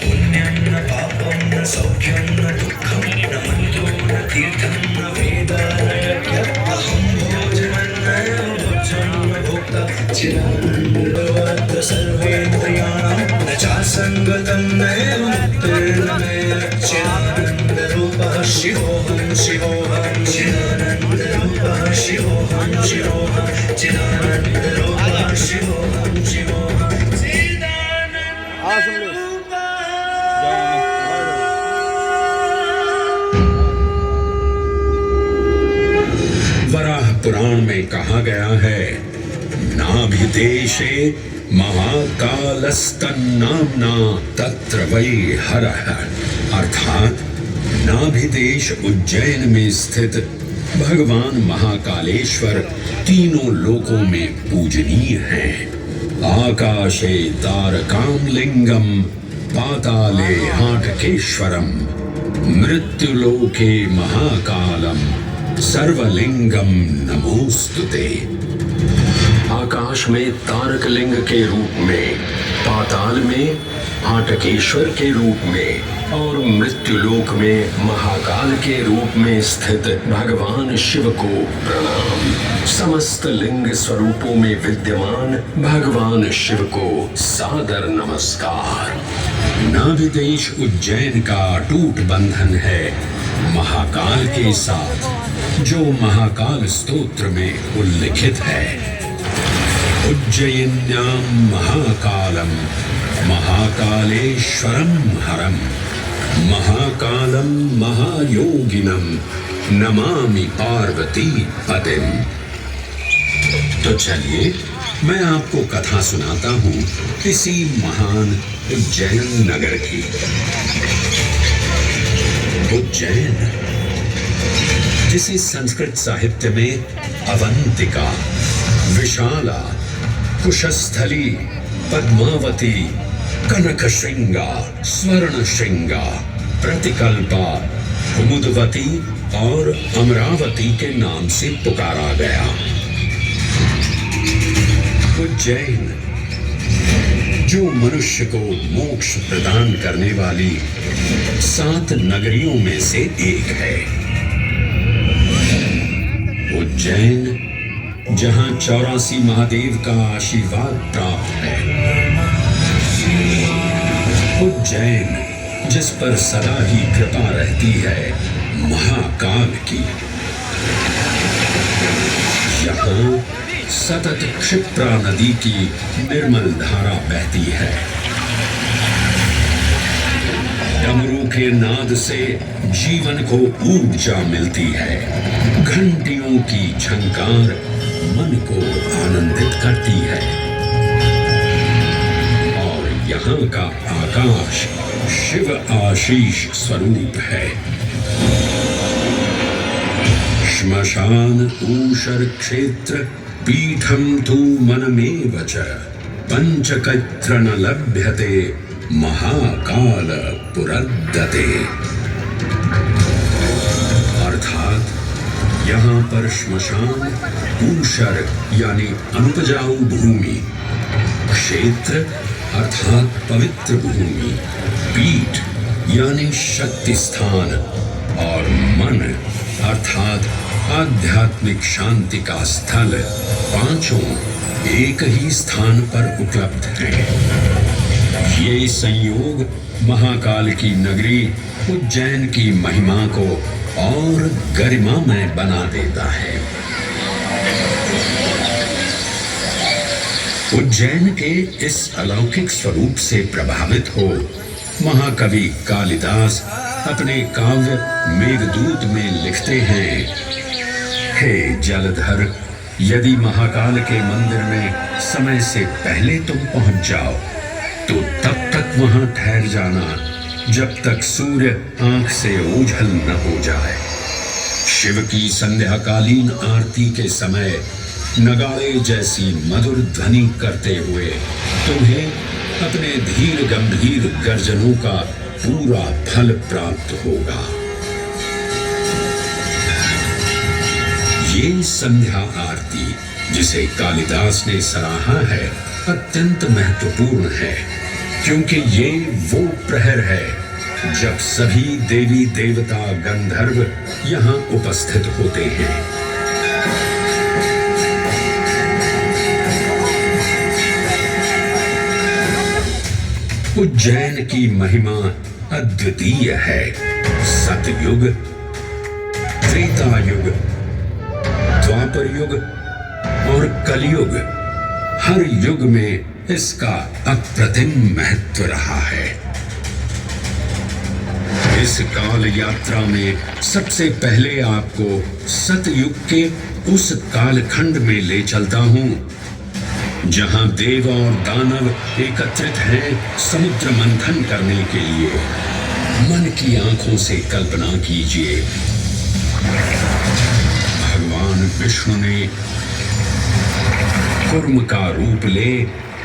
पुण्यं न पापं न सौख्यं न दुःखं न मन्त्रो न तीर्थं न वेदा न यज्ञः अहं भोजनन्नैव भोज्यं न भोक्ता चिदानन्दवद् सर्वेन्द्रियाणां न चासङ्गतं नैव मुक्तिर्न मे चिदानन्दरूपः शिवोऽहं शिवोऽहं चिदानन्दरूपः शिवोऽहं शिवोऽहं चिदानन्दरूपः शिवोऽहं शिवोऽहं वराह पुराण में कहा गया है, नाभिदेशे महाकालस्तन्नाम्ना तत्र वै हरः। अर्थात नाभिदेश उज्जैन में स्थित भगवान महाकालेश्वर तीनों लोकों में पूजनीय हैं। आकाशे तारकां लिंगम पाताले हाटकेश्वरम मृत्युलोके महाकालम सर्वलिंगम नमोस्तुते। आकाश में तारक लिंग के रूप में, पाताल में हाटकेश्वर के रूप में और मृत्युलोक में महाकाल के रूप में स्थित भगवान शिव को प्रणाम। समस्त लिंग स्वरूपों में विद्यमान भगवान शिव को सादर नमस्कार। नाभिदेश उज्जैन का अटूट बंधन है महाकाल के साथ, जो महाकाल स्तोत्र में उल्लिखित है। उज्जयिन्यां महाकालम महाकालेश्वरम हरम महाकालम महायोगिनम नमामि पार्वती पतिम। तो चलिए मैं आपको कथा सुनाता हूँ इसी महान उज्जैन नगर की। उज्जैन, जिसे संस्कृत साहित्य में अवंतिका, विशाला, कुशस्थली, पद्मावती, कनकशृंगा, स्वर्णशृंगा, प्रतिकल्पा, कुमुदवती और अमरावती के नाम से पुकारा गया। उज्जैन, जो मनुष्य को मोक्ष प्रदान करने वाली 7 नगरियों में से एक है। उज्जैन, जहां 84 महादेव का आशीर्वाद प्राप्त है। उज्जैन, जिस पर सदा ही कृपा रहती है महाकाल की। यहाँ सतत क्षिप्रा नदी की निर्मल धारा बहती है। डमरू के नाद से जीवन को ऊर्जा मिलती है। घंटियों की झंकार मन को आनंदित करती है। और यहाँ का आकाश शिव आशीष स्वरूप है। श्मशान ऊषर क्षेत्र पीठम तु मनमेव च पंचकत्र न लभ्यते महाकाल पुरद्दते। अर्थात यहाँ पर श्मशान, ऊषर यानी अनुपजाऊ भूमि, क्षेत्र अर्थात पवित्र भूमि, पीठ यानी शक्ति स्थान और मन अर्थात आध्यात्मिक शांति का स्थल, पांचों एक ही स्थान पर उपलब्ध हैं। ये संयोग महाकाल की नगरी उज्जैन की महिमा को और गरिमामय बना देता है। उज्जैन के इस अलौकिक स्वरूप से प्रभावित हो महाकवि कालिदास अपने काव्य मेघदूत में लिखते हैं, हे जलधर, यदि महाकाल के मंदिर में समय से पहले तुम पहुंच जाओ तो तब तक वहां ठहर जाना जब तक सूर्य आंख से ओझल न हो जाए। शिव की संध्याकालीन आरती के समय नगाड़े जैसी मधुर ध्वनि करते हुए तुम्हें अपने धीर गंभीर गर्जनों का पूरा फल प्राप्त होगा। ये संध्या आरती, जिसे कालिदास ने सराहा है, अत्यंत महत्वपूर्ण है। क्योंकि ये वो प्रहर है जब सभी देवी देवता गंधर्व यहाँ उपस्थित होते हैं। उज्जैन की महिमा अद्वितीय है। सतयुग, त्रेता युग, द्वापर युग और कलयुग, हर युग में इसका अप्रतिम महत्व रहा है। इस काल यात्रा में सबसे पहले आपको सतयुग के उस कालखंड में ले चलता हूं जहां देव और दानव एकत्रित हैं समुद्र मंथन करने के लिए। मन की आंखों से कल्पना कीजिए, भगवान विष्णु ने कुर्म का रूप ले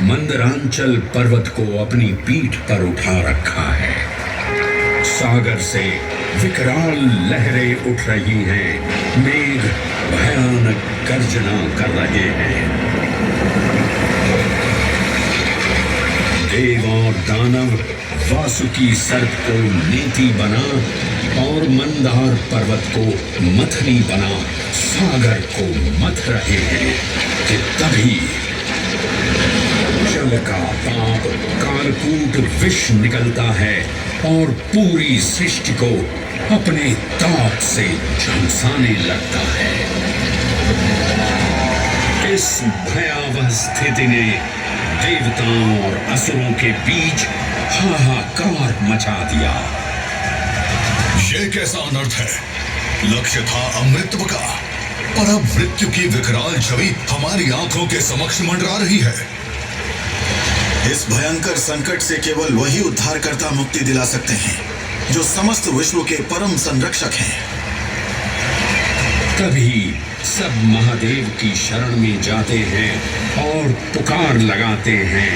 मंदरांचल पर्वत को अपनी पीठ पर उठा रखा है। सागर से विकराल लहरें उठ रही हैं, मेघ भयानक गर्जना कर रहे हैं। देव और दानव वासुकी सर्प को नीति बना और मंदार पर्वत को मथनी बना सागर को मथ रहे हैं कि तभी जल का पाप कालकूट विष निकलता है और पूरी सृष्टि को अपने ताप से झुलसाने लगता है। इस भयावह स्थिति ने देवताओं और असुरों के बीच हाहाकार मचा दिया। ये कैसा अनर्थ है? लक्ष्य था अमृतत्व का, पर अब मृत्यु की विकराल छवि हमारी आंखों के समक्ष मंडरा रही है। इस भयंकर संकट से केवल वही उद्धारकर्ता मुक्ति दिला सकते हैं जो समस्त विश्व के परम संरक्षक हैं। तभी सब महादेव की शरण में जाते हैं और पुकार लगाते हैं,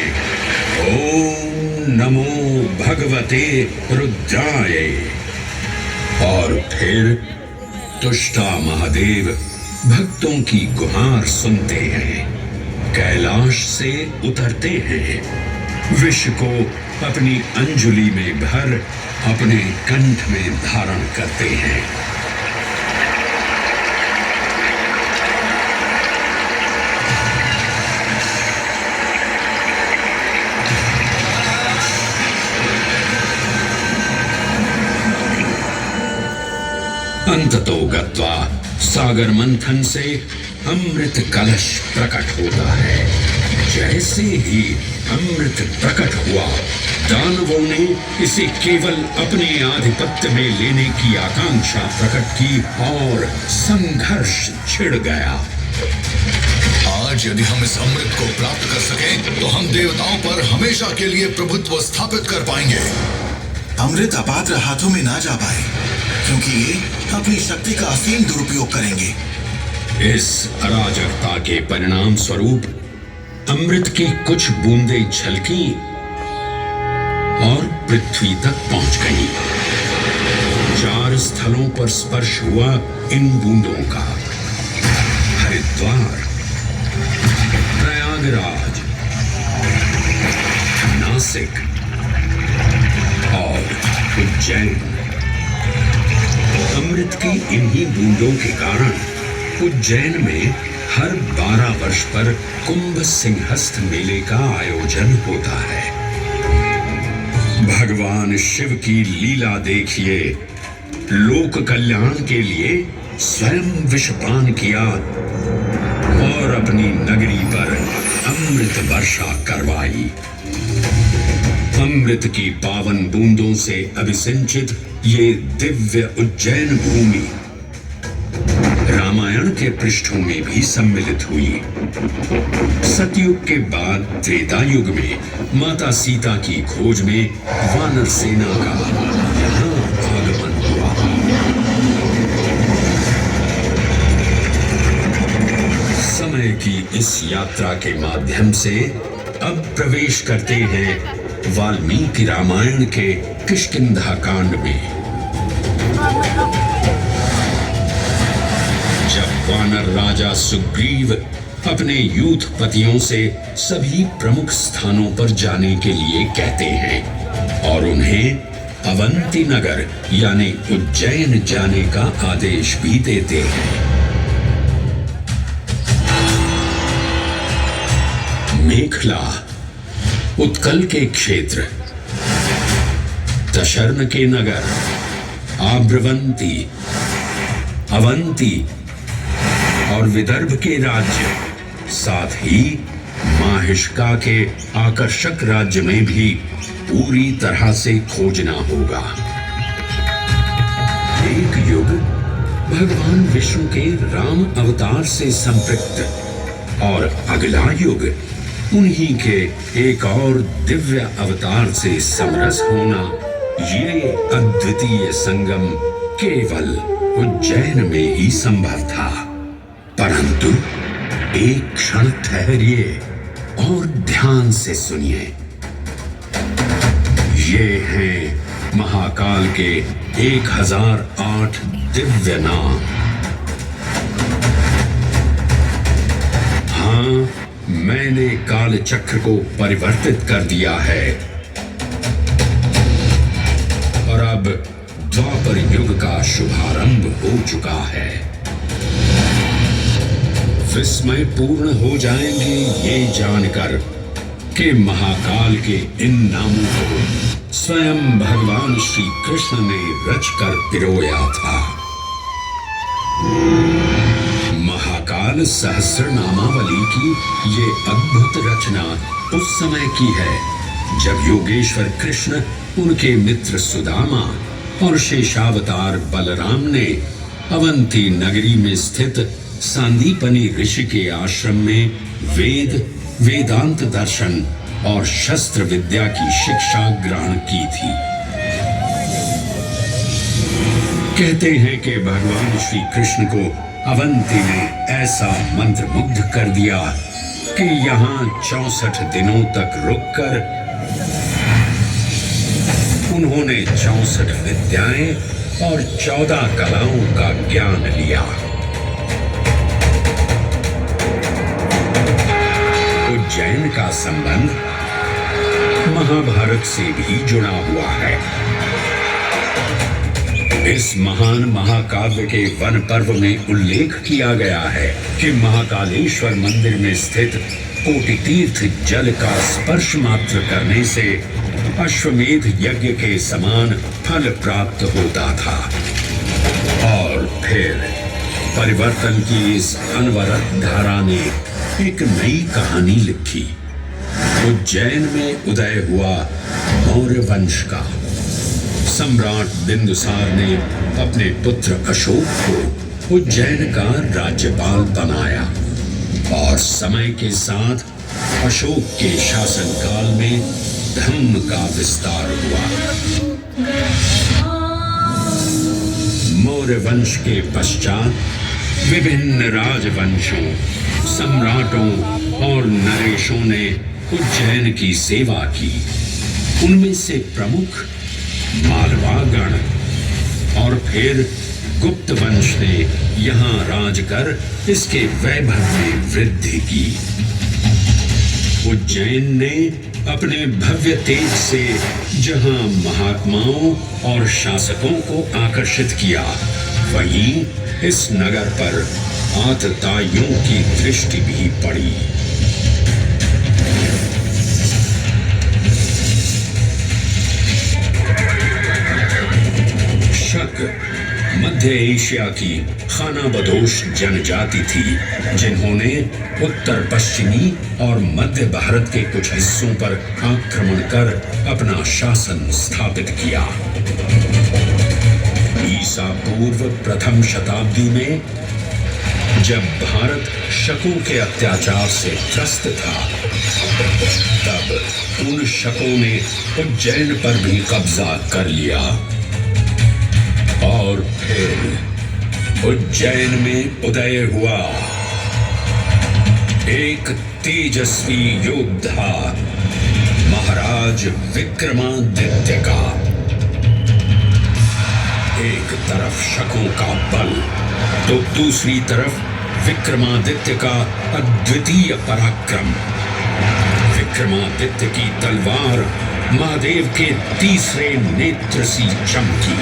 ओम नमो भगवते रुद्राय। और फिर तुष्टा महादेव भक्तों की गुहार सुनते हैं, कैलाश से उतरते हैं, विष को अपनी अंजुलि में भर अपने कंठ में धारण करते हैं। अंततो गत्वा सागर मंथन से अमृत कलश प्रकट होता है। जैसे ही अमृत प्रकट हुआ, दानवों ने इसे केवल अपने आधिपत्य में लेने की आकांक्षा प्रकट की और संघर्ष छिड़ गया। आज यदि हम इस अमृत को प्राप्त कर सकें, तो हम देवताओं पर हमेशा के लिए प्रभुत्व स्थापित कर पाएंगे। अमृत अपात्र हाथों में ना जा पाए, क्योंकि ये अपनी शक्ति का असीम दुरुपयोग करेंगे। इस अराजकता के परिणाम स्वरूप अमृत की कुछ बूंदें छलकी और पृथ्वी तक पहुंच गई। 4 स्थलों पर स्पर्श हुआ इन बूंदों का, हरिद्वार, प्रयागराज, नासिक और उज्जैन। अमृत की इन्हीं बूंदों के कारण उज्जैन में हर 12 वर्ष पर कुंभ सिंहस्थ मेले का आयोजन होता है। भगवान शिव की लीला देखिए, लोक कल्याण के लिए स्वयं विषपान किया और अपनी नगरी पर अमृत वर्षा करवाई। अमृत की पावन बूंदों से अभिसिंचित ये दिव्य उज्जैन भूमि रामायण के पृष्ठों में भी सम्मिलित हुई। सतयुग के बाद त्रेता युग में माता सीता की खोज में वानर सेना का यहाँ आगमन हुआ। समय की इस यात्रा के माध्यम से अब प्रवेश करते हैं वाल्मीकि रामायण के किष्किंधा कांड में। जब वानर राजा सुग्रीव अपने यूथपतियों से सभी प्रमुख स्थानों पर जाने के लिए कहते हैं और उन्हें अवंती नगर यानी उज्जैन जाने का आदेश भी देते हैं। मेखला उत्कल के क्षेत्र, दशर्न के नगर, आब्रवंती, अवंती और विदर्भ के राज्य, साथ ही माहिष्का के आकर्षक राज्य में भी पूरी तरह से खोजना होगा। एक युग भगवान विष्णु के राम अवतार से संपृक्त और अगला युग उन्हीं के एक और दिव्य अवतार से समरस होना, ये अद्वितीय संगम केवल उज्जैन में ही संभव था। परंतु एक क्षण ठहरिए और ध्यान से सुनिए। ये हैं महाकाल के 1008 दिव्य नाम। हाँ, मैंने काल चक्र को परिवर्तित कर दिया है और अब द्वापर युग का शुभारंभ हो चुका है। विस्मय पूर्ण हो जाएंगे ये जानकर कि महाकाल के इन नामों को स्वयं भगवान श्री कृष्ण ने रचकर पिरोया था। महाकाल सहस्रनामावली की ये अद्भुत रचना उस समय की है जब योगेश्वर कृष्ण, उनके मित्र सुदामा और शेषावतार बलराम ने अवंती नगरी में स्थित सांदीपनी ऋषि के आश्रम में वेद, वेदांत दर्शन और शस्त्र विद्या की शिक्षा ग्रहण की थी। कहते हैं कि भगवान श्री कृष्ण को अवंती ने ऐसा मंत्रमुग्ध कर दिया कि यहाँ 64 दिनों तक रुककर उन्होंने 64 विद्याएं और 14 कलाओं का ज्ञान लिया। उज्जैन का संबंध महाभारत से भी जुड़ा हुआ है। इस महान महाकाव्य के वन पर्व में उल्लेख किया गया है कि महाकालेश्वर मंदिर में स्थित कोटि तीर्थ जल का स्पर्श मात्र करने से अश्वमेध यज्ञ के समान फल प्राप्त होता था। और फिर परिवर्तन की इस अनवरत धारा ने एक नई कहानी लिखी। उज्जैन में उदय हुआ मौर्य वंश का। सम्राट बिंदुसार ने अपने पुत्र अशोक को उज्जैन का राज्यपाल बनाया और समय के साथ अशोक के शासनकाल में धर्म का विस्तार हुआ। मौर्य वंश के पश्चात विभिन्न राजवंशों, सम्राटों और नरेशों ने उज्जैन की सेवा की। उनमें से प्रमुख मालवागण और फिर गुप्त वंश ने यहाँ राज कर इसके वैभव में वृद्धि की। उज्जैन ने अपने भव्य तेज से जहाँ महात्माओं और शासकों को आकर्षित किया, वहीं इस नगर पर आतताइयों की दृष्टि भी पड़ी। शक मध्य एशिया की खानाबदोश जनजाति थी, जिन्होंने उत्तर पश्चिमी और मध्य भारत के कुछ हिस्सों पर आक्रमण कर अपना शासन स्थापित किया। ईसा पूर्व प्रथम शताब्दी में जब भारत शकों के अत्याचार से त्रस्त था, तब उन शकों ने उज्जैन पर भी कब्जा कर लिया और फिर उज्जैन में उदय हुआ एक तेजस्वी योद्धा महाराज विक्रमादित्य का। एक तरफ शकों का बल तो दूसरी तरफ विक्रमादित्य का अद्वितीय पराक्रम। विक्रमादित्य की तलवार महादेव के तीसरे नेत्र सी चमकी।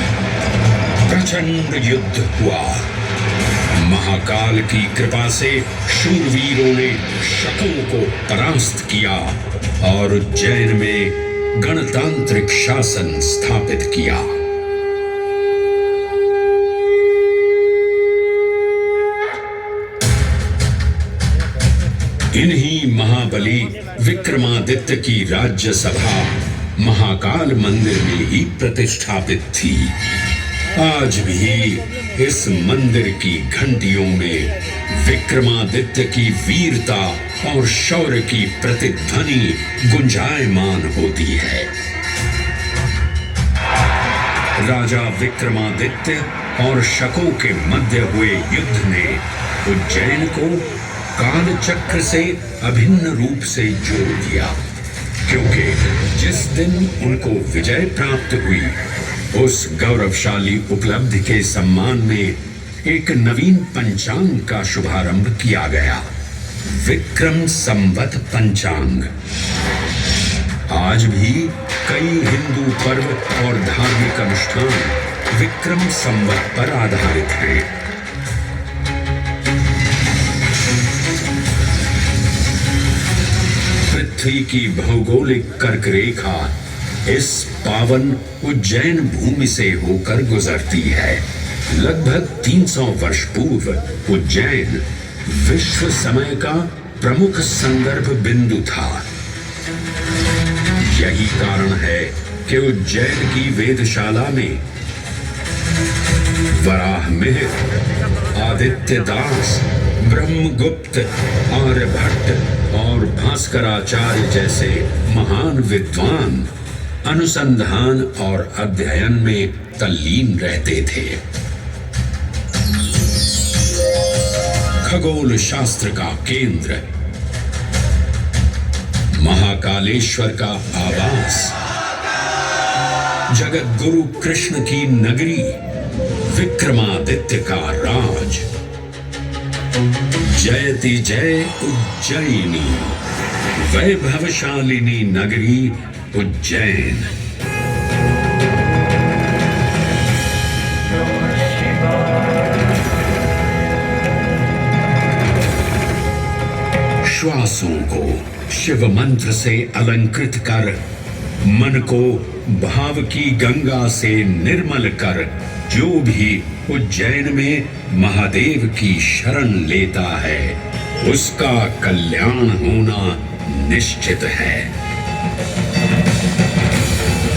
प्रचंड युद्ध हुआ। महाकाल की कृपा से शूरवीरों ने शकों को परास्त किया और उज्जैन में गणतांत्रिक शासन स्थापित किया। इन्हीं महाबली विक्रमादित्य की राज्यसभा महाकाल मंदिर में ही प्रतिष्ठापित थी। आज भी इस मंदिर की घंटियों में विक्रमादित्य की वीरता और शौर्य की प्रतिध्वनि गुंजायमान होती है। राजा विक्रमादित्य और शकों के मध्य हुए युद्ध ने उज्जैन को काल चक्र से अभिन्न रूप से जोड़ दिया, क्योंकि जिस दिन उनको विजय प्राप्त हुई उस गौरवशाली उपलब्धि के सम्मान में एक नवीन पंचांग का शुभारंभ किया गया, विक्रम संवत पंचांग। आज भी कई हिंदू पर्व और धार्मिक अनुष्ठान विक्रम संवत पर आधारित हैं। पृथ्वी की भौगोलिक कर्क रेखा इस पावन उज्जैन भूमि से होकर गुजरती है। लगभग 300 वर्ष पूर्व उज्जैन विश्व समय का प्रमुख संदर्भ बिंदु था। यही कारण है कि उज्जैन की वेदशाला में वराहमिहिर, आदित्य दास, ब्रह्मगुप्त, आर्यभट्ट और भास्कराचार्य जैसे महान विद्वान अनुसंधान और अध्ययन में तल्लीन रहते थे। खगोल शास्त्र का केंद्र, महाकालेश्वर का आवास, जगत गुरु कृष्ण की नगरी, विक्रमादित्य का राज। जयति जय उज्जैनी, वैभवशालिनी नगरी उज्जैन। श्वासों को शिव मंत्र से अलंकृत कर, मन को भाव की गंगा से निर्मल कर, जो भी उज्जैन में महादेव की शरण लेता है उसका कल्याण होना निश्चित है।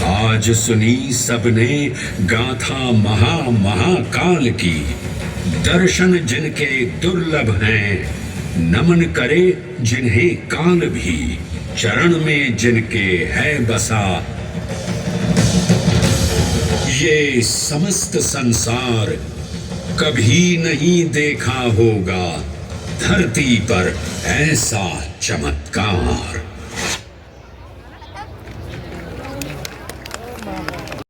आज सुनी सबने गाथा महाकाल की, दर्शन जिनके दुर्लभ हैं, नमन करे जिन्हें काल भी, चरण में जिनके है बसा। ये समस्त संसार कभी नहीं देखा होगा धरती पर ऐसा चमत्कार।